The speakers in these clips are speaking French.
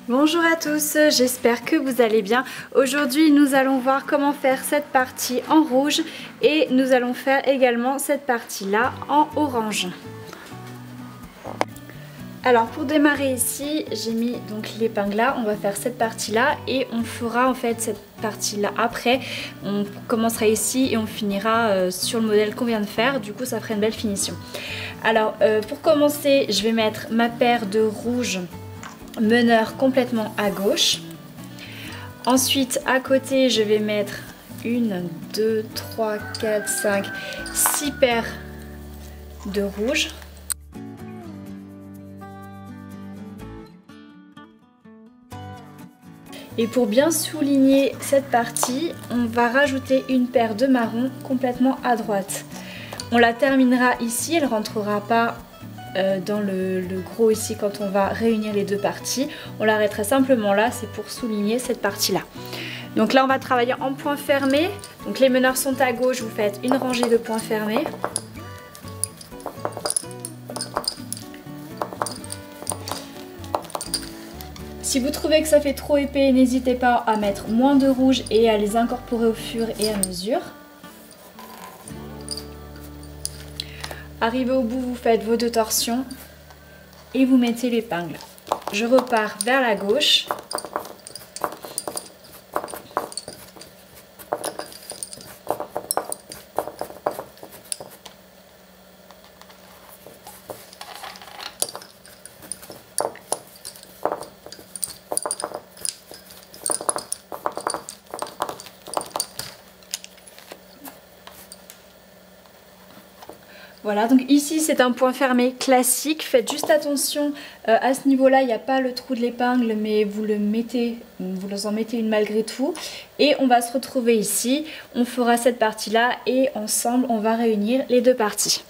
Bonjour à tous, j'espère que vous allez bien. Aujourd'hui nous allons voir comment faire cette partie en rouge et nous allons faire également cette partie là en orange. Alors pour démarrer ici, j'ai mis donc l'épingle là, on va faire cette partie là et on fera en fait cette partie là après. On commencera ici et on finira sur le modèle qu'on vient de faire, du coup ça fera une belle finition. Alors pour commencer, je vais mettre ma paire de rouge meneur complètement à gauche. Ensuite à côté je vais mettre 1, 2, 3, 4, 5, 6 paires de rouge. Et pour bien souligner cette partie, on va rajouter une paire de marron complètement à droite. On la terminera ici, elle ne rentrera pas dans le gros ici quand on va réunir les deux parties. On l'arrêtera simplement là, c'est pour souligner cette partie là. Donc là on va travailler en point fermé. Donc les meneurs sont à gauche, vous faites une rangée de points fermés. Si vous trouvez que ça fait trop épais, n'hésitez pas à mettre moins de rouge et à les incorporer au fur et à mesure. Arrivé au bout, vous faites vos deux torsions et vous mettez l'épingle. Je repars vers la gauche. Voilà, donc ici c'est un point fermé classique. Faites juste attention, à ce niveau-là, il n'y a pas le trou de l'épingle, mais vous en mettez une malgré tout. Et on va se retrouver ici, on fera cette partie-là et ensemble on va réunir les deux parties.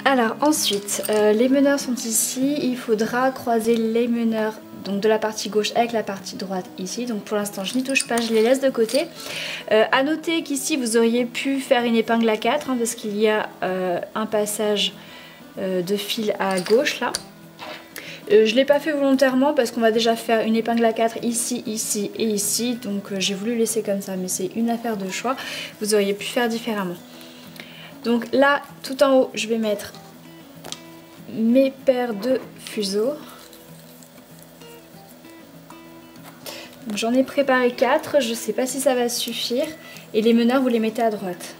Alors ensuite, les meneurs sont ici, il faudra croiser les meneurs donc de la partie gauche avec la partie droite ici. Donc pour l'instant je n'y touche pas, je les laisse de côté. À noter qu'ici vous auriez pu faire une épingle à 4 parce qu'il y a un passage de fil à gauche là. Je ne l'ai pas fait volontairement parce qu'on va déjà faire une épingle à 4 ici, ici et ici. Donc j'ai voulu laisser comme ça, mais c'est une affaire de choix. Vous auriez pu faire différemment. Donc là, tout en haut, je vais mettre mes paires de fuseaux. J'en ai préparé 4, je ne sais pas si ça va suffire. Et les meneurs, vous les mettez à droite.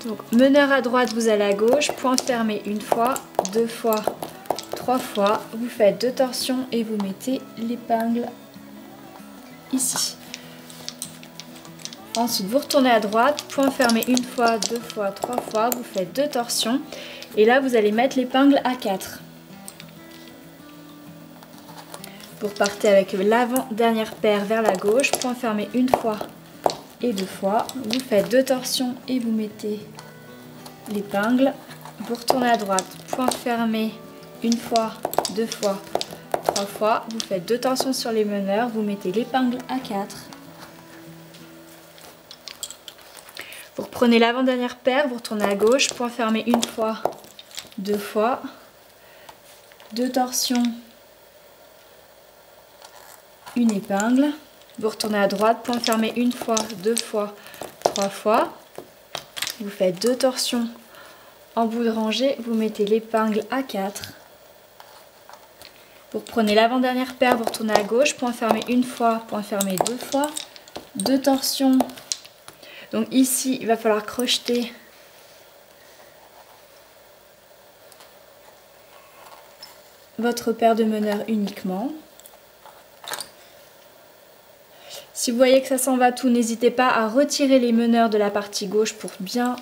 Donc meneur à droite, vous allez à gauche, point fermé une fois, 2 fois, 3 fois, vous faites 2 torsions et vous mettez l'épingle ici. Ensuite vous retournez à droite, point fermé une fois, 2 fois, 3 fois, vous faites 2 torsions et là vous allez mettre l'épingle à 4. Vous repartez avec l'avant-dernière paire vers la gauche, point fermé une fois et 2 fois, vous faites 2 torsions et vous mettez l'épingle, vous retournez à droite, point fermé une fois, 2 fois, 3 fois, vous faites 2 torsions sur les meneurs, vous mettez l'épingle à 4. Vous reprenez l'avant-dernière paire, vous retournez à gauche, point fermé une fois, 2 fois, 2 torsions, une épingle, vous retournez à droite, point fermé une fois, 2 fois, 3 fois, vous faites 2 torsions en bout de rangée, vous mettez l'épingle à 4. Vous reprenez l'avant-dernière paire, vous retournez à gauche, point fermé une fois, point fermé deux fois, 2 torsions. Donc ici, il va falloir crocheter votre paire de meneurs uniquement. Si vous voyez que ça s'en va tout, n'hésitez pas à retirer les meneurs de la partie gauche pour bien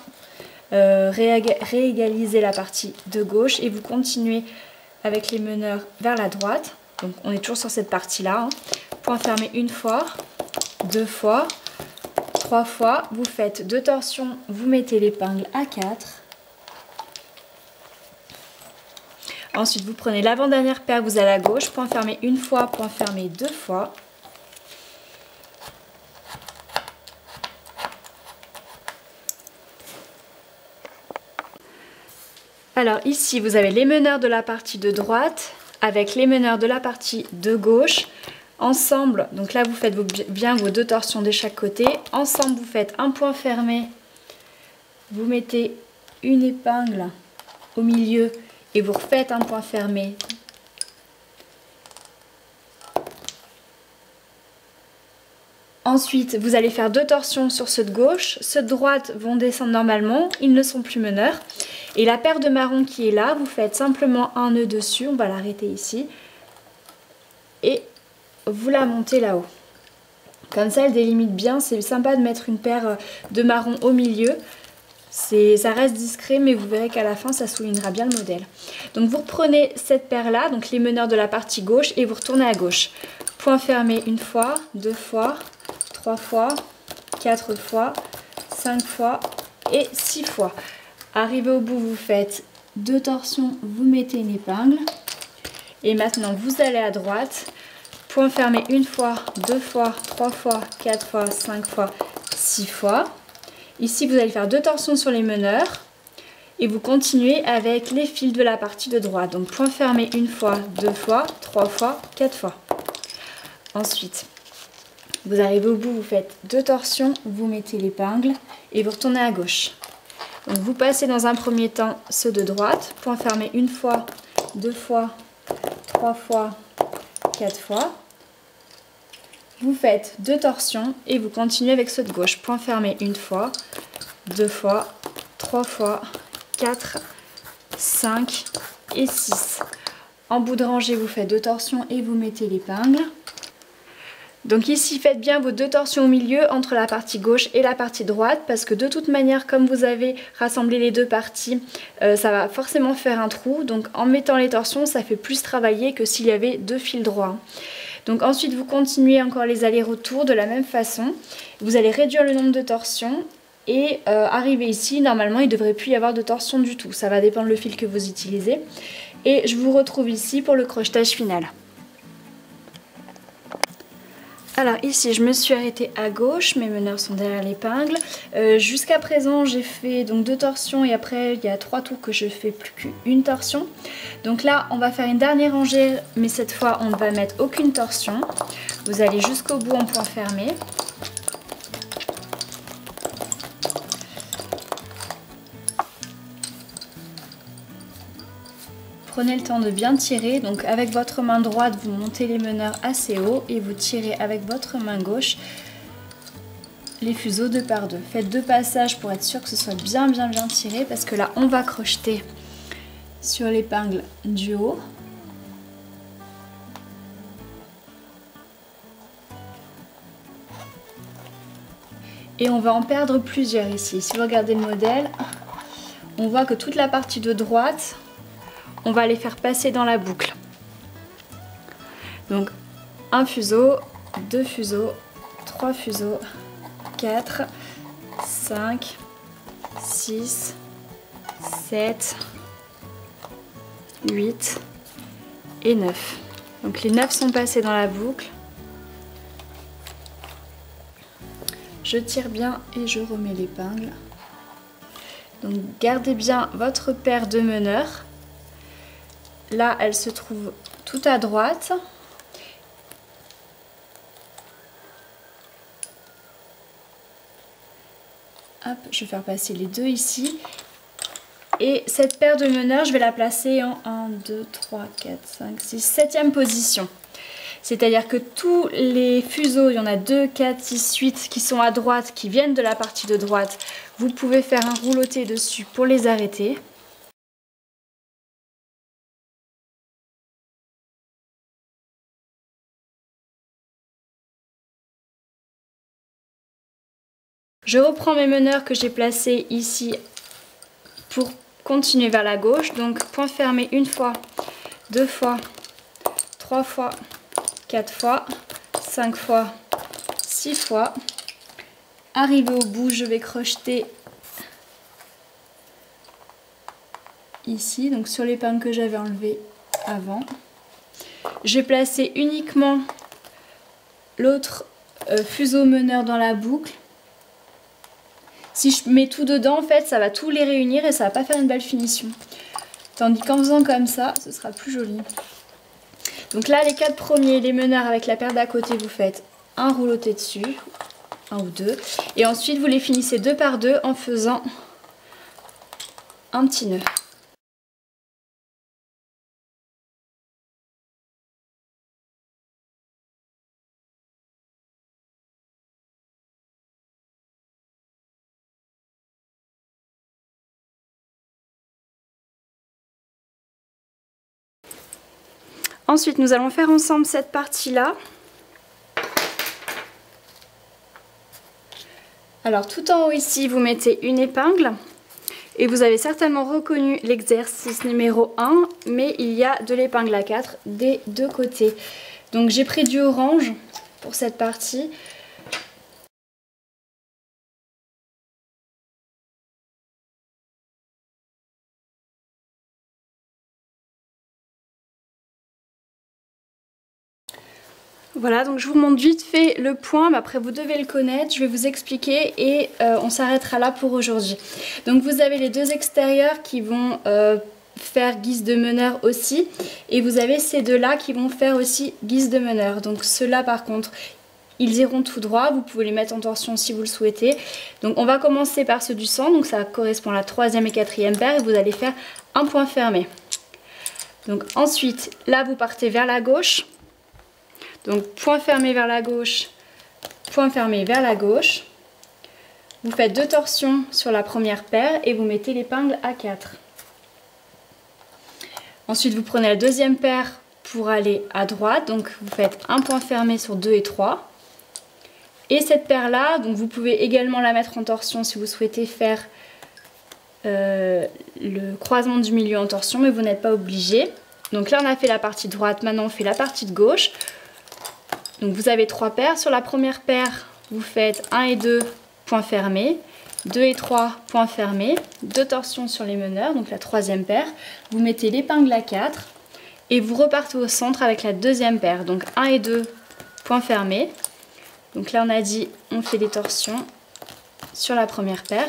réégaliser la partie de gauche et vous continuez avec les meneurs vers la droite. Donc on est toujours sur cette partie-là. Hein. Point fermé une fois, 2 fois, 3 fois. Vous faites 2 torsions, vous mettez l'épingle à 4. Ensuite, vous prenez l'avant-dernière paire, vous allez à gauche, point fermé une fois, point fermé 2 fois. Alors ici, vous avez les meneurs de la partie de droite avec les meneurs de la partie de gauche. Ensemble, donc là vous faites bien vos 2 torsions de chaque côté. Ensemble, vous faites un point fermé. Vous mettez une épingle au milieu et vous refaites un point fermé. Ensuite, vous allez faire 2 torsions sur ceux de gauche. Ceux de droite vont descendre normalement, ils ne sont plus meneurs. Et la paire de marron qui est là, vous faites simplement un nœud dessus, on va l'arrêter ici. Et vous la montez là-haut. Comme ça, elle délimite bien, c'est sympa de mettre une paire de marron au milieu. Ça reste discret, mais vous verrez qu'à la fin, ça soulignera bien le modèle. Donc vous reprenez cette paire-là, donc les meneurs de la partie gauche, et vous retournez à gauche. Point fermé une fois, 2 fois, 3 fois, 4 fois, 5 fois et 6 fois. Arrivé au bout, vous faites 2 torsions, vous mettez une épingle. Et maintenant, vous allez à droite. Point fermé une fois, 2 fois, 3 fois, 4 fois, 5 fois, 6 fois. Ici, vous allez faire 2 torsions sur les meneurs. Et vous continuez avec les fils de la partie de droite. Donc, point fermé une fois, 2 fois, 3 fois, 4 fois. Ensuite, vous arrivez au bout, vous faites 2 torsions, vous mettez l'épingle et vous retournez à gauche. Donc vous passez dans un premier temps ceux de droite, point fermé une fois, 2 fois, 3 fois, 4 fois. Vous faites 2 torsions et vous continuez avec ceux de gauche, point fermé une fois, 2 fois, 3 fois, 4, 5 et 6. En bout de rangée, vous faites 2 torsions et vous mettez l'épingle. Donc ici, faites bien vos 2 torsions au milieu entre la partie gauche et la partie droite parce que de toute manière, comme vous avez rassemblé les 2 parties, ça va forcément faire un trou. Donc en mettant les torsions, ça fait plus travailler que s'il y avait 2 fils droits. Donc ensuite, vous continuez encore les allers-retours de la même façon. Vous allez réduire le nombre de torsions et arriver ici, normalement, il ne devrait plus y avoir de torsions du tout. Ça va dépendre le fil que vous utilisez. Et je vous retrouve ici pour le crochetage final. Alors ici je me suis arrêtée à gauche, mes meneurs sont derrière l'épingle. Jusqu'à présent j'ai fait donc 2 torsions et après il y a 3 tours que je fais plus qu'une torsion. Donc là on va faire une dernière rangée mais cette fois on ne va mettre aucune torsion. Vous allez jusqu'au bout en point fermé. Prenez le temps de bien tirer, donc avec votre main droite vous montez les meneurs assez haut et vous tirez avec votre main gauche les fuseaux 2 par 2. Faites 2 passages pour être sûr que ce soit bien tiré parce que là on va crocheter sur l'épingle du haut. Et on va en perdre plusieurs ici. Si vous regardez le modèle, on voit que toute la partie de droite, on va les faire passer dans la boucle. Donc un fuseau, 2 fuseaux, 3 fuseaux, 4, 5, 6, 7, 8 et 9. Donc les 9 sont passés dans la boucle. Je tire bien et je remets l'épingle. Donc gardez bien votre paire de meneurs. Là, elle se trouve tout à droite. Hop, je vais faire passer les 2 ici. Et cette paire de meneurs, je vais la placer en 1, 2, 3, 4, 5, 6, 7e position. C'est-à-dire que tous les fuseaux, il y en a 2, 4, 6, 8 qui sont à droite, qui viennent de la partie de droite. Vous pouvez faire un rouloté dessus pour les arrêter. Je reprends mes meneurs que j'ai placés ici pour continuer vers la gauche. Donc point fermé une fois, 2 fois, 3 fois, 4 fois, 5 fois, 6 fois. Arrivé au bout, je vais crocheter ici, donc sur l'épingle que j'avais enlevée avant. Je vais placer uniquement l'autre fuseau meneur dans la boucle. Si je mets tout dedans, en fait, ça va tout les réunir et ça va pas faire une belle finition. Tandis qu'en faisant comme ça, ce sera plus joli. Donc là, les 4 premiers, les meneurs avec la paire d'à côté, vous faites un rouloté dessus, un ou deux. Et ensuite, vous les finissez 2 par 2 en faisant un petit nœud. Ensuite, nous allons faire ensemble cette partie-là. Alors, tout en haut ici, vous mettez une épingle. Et vous avez certainement reconnu l'exercice numéro 1, mais il y a de l'épingle à 4 des deux côtés. Donc, j'ai pris du orange pour cette partie. Voilà, donc je vous montre vite fait le point, mais après vous devez le connaître, je vais vous expliquer et on s'arrêtera là pour aujourd'hui. Donc vous avez les deux extérieurs qui vont faire guise de meneur aussi, et vous avez ces deux-là qui vont faire aussi guise de meneur. Donc ceux-là par contre, ils iront tout droit, vous pouvez les mettre en torsion si vous le souhaitez. Donc on va commencer par ceux du centre, donc ça correspond à la 3e et 4e paire, et vous allez faire un point fermé. Donc ensuite, là vous partez vers la gauche. Donc point fermé vers la gauche, point fermé vers la gauche. Vous faites 2 torsions sur la première paire et vous mettez l'épingle à 4. Ensuite vous prenez la deuxième paire pour aller à droite. Donc vous faites un point fermé sur 2 et 3. Et cette paire là, donc vous pouvez également la mettre en torsion si vous souhaitez faire le croisement du milieu en torsion, mais vous n'êtes pas obligé. Donc là on a fait la partie droite, maintenant on fait la partie de gauche. Donc vous avez 3 paires. Sur la première paire, vous faites 1 et 2 points fermés, 2 et 3 points fermés, 2 torsions sur les meneurs, donc la 3e paire. Vous mettez l'épingle à 4 et vous repartez au centre avec la 2e paire. Donc 1 et 2 points fermés. Donc là on a dit on fait des torsions sur la première paire.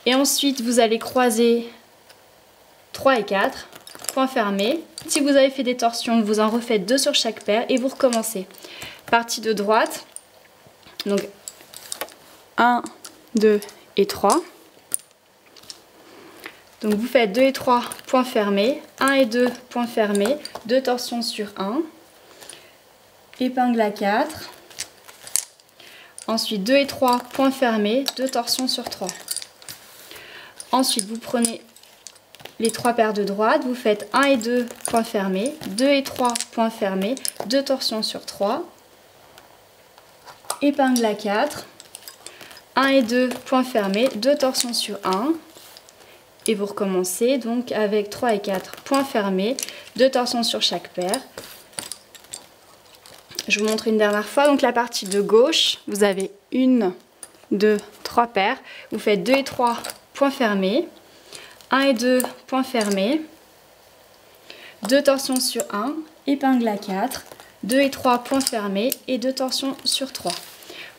Et ensuite vous allez croiser 3 et 4. Point fermé. Si vous avez fait des torsions, vous en refaites 2 sur chaque paire et vous recommencez. Partie de droite. Donc 1, 2 et 3. Donc vous faites 2 et 3 points fermés, 1 et 2 points fermés, 2 torsions sur 1. Épingle à 4. Ensuite 2 et 3 points fermés, 2 torsions sur 3. Ensuite vous prenez les 3 paires de droite, vous faites 1 et 2 points fermés, 2 et 3 points fermés, 2 torsions sur 3, épingle à 4, 1 et 2 points fermés, 2 torsions sur 1, et vous recommencez donc avec 3 et 4 points fermés, 2 torsions sur chaque paire. Je vous montre une dernière fois, donc la partie de gauche, vous avez 1, 2, 3 paires, vous faites 2 et 3 points fermés, 1 et 2 points fermés, 2 torsions sur 1, épingle à 4, 2 et 3 points fermés et 2 torsions sur 3.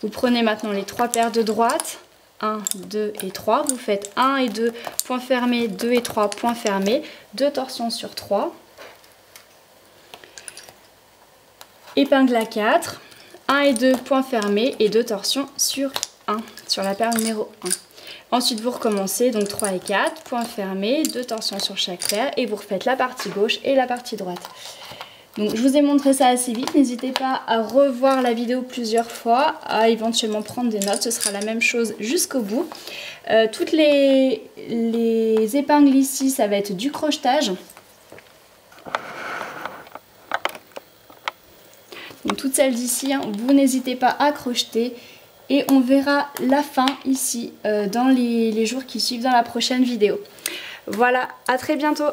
Vous prenez maintenant les 3 paires de droite, 1, 2 et 3, vous faites 1 et 2 points fermés, 2 et 3 points fermés, 2 torsions sur 3, épingle à 4, 1 et 2 points fermés et 2 torsions sur 1, sur la paire numéro 1. Ensuite vous recommencez, donc 3 et 4, point fermé, 2 torsions sur chaque paire et vous refaites la partie gauche et la partie droite. Donc je vous ai montré ça assez vite, n'hésitez pas à revoir la vidéo plusieurs fois, à éventuellement prendre des notes, ce sera la même chose jusqu'au bout. Toutes les épingles ici, ça va être du crochetage. Donc toutes celles d'ici, hein, vous n'hésitez pas à crocheter. Et on verra la fin ici dans les jours qui suivent dans la prochaine vidéo. Voilà, à très bientôt!